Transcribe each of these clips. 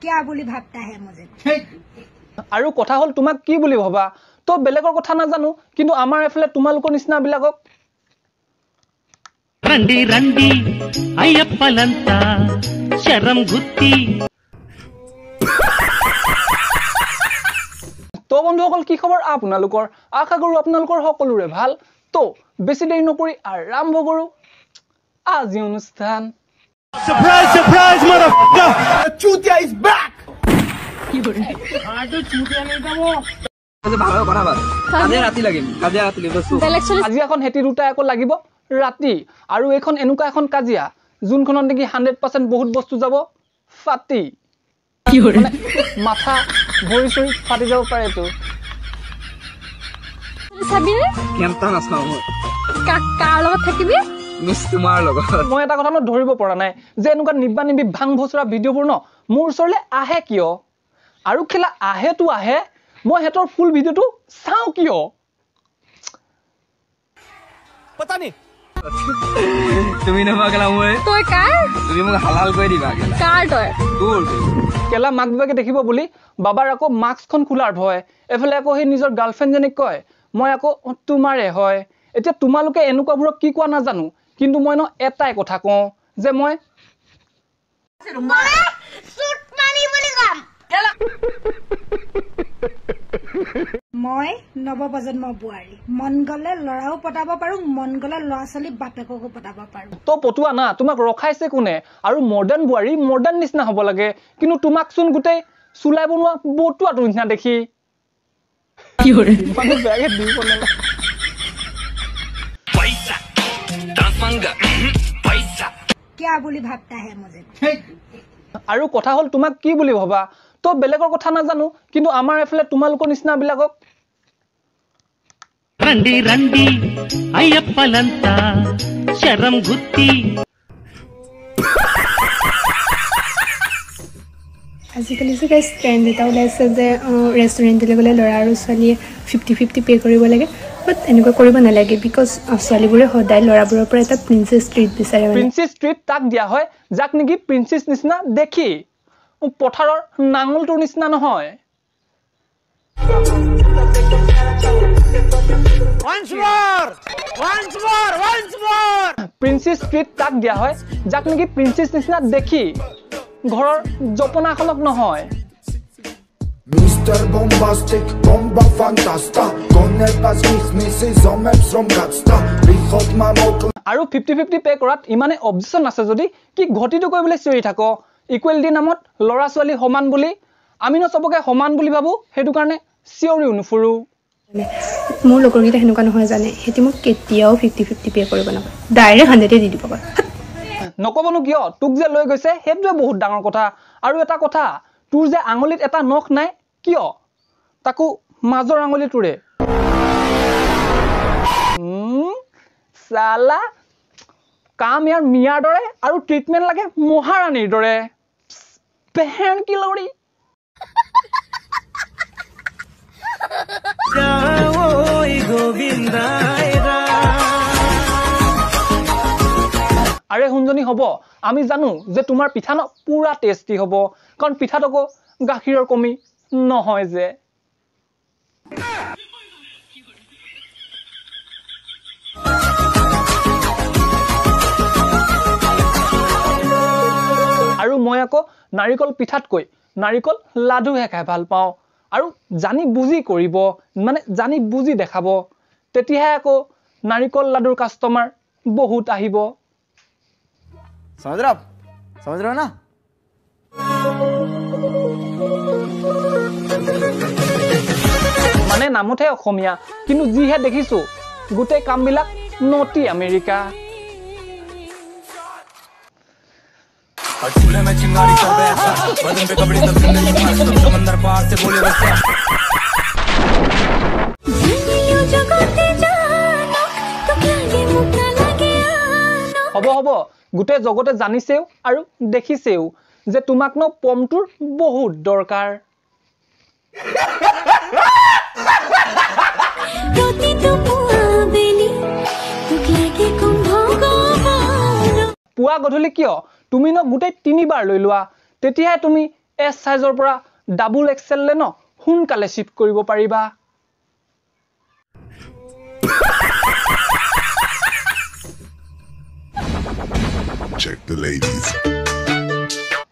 क्या बोली भाबता है मुझे আৰু কথা হল তোমাক কি বুলি ভাবা তো বেলেগৰ কথা নাজানো কিন্তু আমাৰ এফালে তোমালোকৰ নিচিনা বিলাকক రండి రండి అయ్యప్పలంత శరం గుత్తి তো বন্ধুসকল কি খবৰ আপোনালোকৰ আশা কৰো আপোনালোকৰ সকলোৰে ভাল তো বেছি দেৰি নকৰি আৰম্ভ কৰো আজি অনুষ্ঠান surprise surprise motherfucker chutia is back আজি এখন হেতি দুটা একো লাগিব ৰাতি আৰু এখন এনেকুৱা এখন কাজিয়া যোনখনত নেকি 100% বহুত বস্তু যাব ফাটি মাথা ভৰি চৰি ফাটি যাব পাৰে তো সাবিৰে কেমটা নাছাও কাৰ লগত থাকিবি তোমাৰ লগত মই এটা কথা ধৰিব পৰা নাই যে এনেকুৱা নিব্বা নিবি ভাং ভচৰা ভিডিঅ'বোৰ ন মোৰ ওচৰলে আহে কিয় আৰু খেলা আহে তো আহে মই হেতৰ ফুল ভিডিঅ'টো চাও কিয় पता नहीं তুমি নমাগলা মই তই কাৰ তুমি মোক হালাল কৰি দিবা গলা কাৰ তই তোৰ কেলা মাক বাবাকে দেখিব বুলি বাবাৰ আকৌ মাস্কখন খোলাৰ ভয় এফালে আকৌ সেই নিজৰ গাৰ্লফ্ৰেণ্ড জনীক কয় মই আকৌ তোমাৰে হয় এতিয়া তোমালোকে এনেকুৱাবোৰক কি কোৱা নাজানো কিন্তু মই ন এটাই কথা কওঁ যে মই সুট মানি বুলি কাম মই নৱপ্ৰজন্ম বুৱাৰী মন গলে লৰাও পটাব পাৰো মন গলে লৰা ছোৱালী বাপেককো পটাব পাৰো তো পটুৱা না তোমাক ৰখাইছে কোনে আৰু মডাৰ্ণ বুৱাৰী মডাৰ্ণ নিচিনা হ'ব লাগে কিন্তু তোমাক চোন গোটেই চুলাই বনোৱা বটুৱাটো নিচিনা দেখি কি হৰে মানে বেগে দিব নালা पैसा दाफंगा पैसा क्या बोली भाबता है मुझे আৰু কথা হল তোমাক কি বুলি ভাবা তো বেলেগৰ কথা নাজানো কিন্তু আমাৰ এফালে তোমালোকৰ নিচিনা বিলাকক రండి రండి అయ్యప్పలంత శరం గుత్తి আজিকালি যে গাইজ ট্ৰেণ্ড এটা ওলাইছে যে ৰেষ্টুৰেণ্টলৈ গ'লে ল'ৰা আৰু ছোৱালীয়ে 50-50 পে' কৰিব লাগে বাট এনেকুৱা কৰিব নালাগে বিকজ ছোৱালীবোৰে সদায় ল'ৰাবোৰৰ পৰা এটা প্ৰিন্সেছ ট্ৰিট বিচাৰে প্ৰিন্সেছ ট্ৰিট তাক দিয়া হয় যাক নেকি প্ৰিন্সেছ নিচিনা দেখি পথাৰৰ নাঙলটোৰ নিচিনা নহয় once more প্ৰিন্সেছ ট্ৰিট তাক দিয়া হয় যাক নেকি প্ৰিন্সেছ নিচিনা দেখি ঘৰৰ জপনাখনক নহয় Mr. Bombastic, bomba fantasta Con el pasquis misses om epsom gatsta Bichot mamok আৰু 50-50 পে কৰাত ইমানে অবজেকশন আছে যদি কি ঘটিটো কৰিবলৈ চিঞৰি থাকো ইকুৱেলিটি নামত লৰা ছোৱালী সমান বুলি আমি ন সবকে সমান বুলি ভাবো হেতু কাৰণে চিঞৰি উনুফুৰু মোৰ লগৰকেইটা সেনেকুৱা নহয় জানে হেতি মোক কেতিয়াও 50-50 পে' কৰিব নাপায় ডাইৰেক্ট 100 দি দিব পাৰে নকবনো কিয় তোক যে লৈ গৈছে হেতুৱে বহুত ডাঙৰ কথা আৰু এটা কথা তোৰ যে আঙুলিত এটা নখ নাই কিয় তাকো মাজৰ আঙুলিটোৰে সালা কাম ইয়াৰ মিয়াৰ দৰে আৰু ট্ৰিটমেন্ট লাগে মহাৰাণীৰ দৰে পেহেন কি লৰি আৰে হুঞ্জনী হ'ব আমি জানো যে তোমাৰ পিঠা ন পুৰা টেষ্টি হ'ব কাৰণ পিঠাটো গাখীৰৰ কমি নহয় যে আৰু মই আকৌ নাৰিকল পিঠাতকৈ নাৰিকল লাডুহে খাই ভাল পাওঁ আৰু জানি বুজি কৰিব মানে জানি বুজি দেখাব তেতিয়াহে আকৌ নাৰিকল লাডুৰ কাস্টমাৰ বহুত আহিব समझ रहे हो ना মানে নামতে অসমীয়া কিন্তু যিহে দেখিছো গোটেই কামবিলাক নটি আমেৰিকা হ'ব হ'ব গোটেই জগতে জানিছেও আৰু দেখিছেও যে তোমাক ন পমটোৰ বহুত দৰকাৰ পুৱা গধূলি কিয় তুমি ন গোটেই 3 বাৰ লৈ লোৱা তেতিয়াহে তুমি এছ সাইজৰ পৰা ডাবল এক্সেল লে ন সোনকালে শিফট কৰিব পাৰিবা Check the ladies.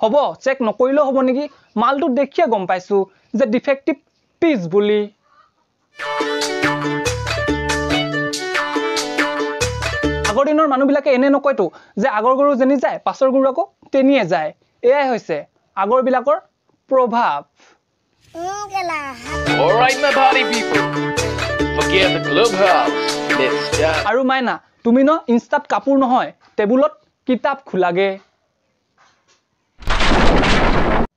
হ'ব চেক নকৰিলেও হ'ব নেকি মালটো দেখিয়ে গম পাইছো যে ডিফেক্টিভ পিস বুলি আগৰ দিনৰ মানুহবিলাকে এনে নকয়তো যে আগৰ গৰু যেনি যায় পাছৰ গৰু আকৌ তেনিয়ে যায় এয়াই হৈছে আগৰ বিলাকৰ প্ৰভাৱ All right, my party people. Forget the clubhouse. Let's start. আৰু মাইনা তুমি ন ইনষ্টাত কাপোৰ নহয় টেবুলত কিতাপ খোলাগে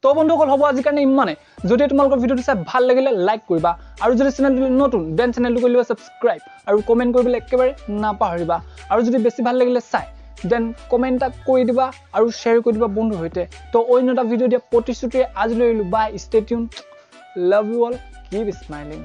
তো বন্ধুসকল হ'ব আজি কাৰণে ইমানে যদি তোমালোকৰ ভিডিওটো চাই ভাল লাগিলে লাইক কৰিবা আৰু যদি চেনেলটো নতুন দেন চেনেলটো কৰি লিবা সাবস্ক্ৰাইব আৰু কমেন্ট কৰিবলৈ একেবাৰে নাপাহৰিবা আৰু যদি বেছি ভাল লাগিলে চাই দেন কমেন্ট কৰি দিবা আৰু শেয়াৰ কৰি দিবা বন্ধুৰ সৈতে তো অন্য এটা ভিডিও দিয়া প্ৰতিশ্ৰুতিৰে আজিলৈ bye stay tune love you all keep smiling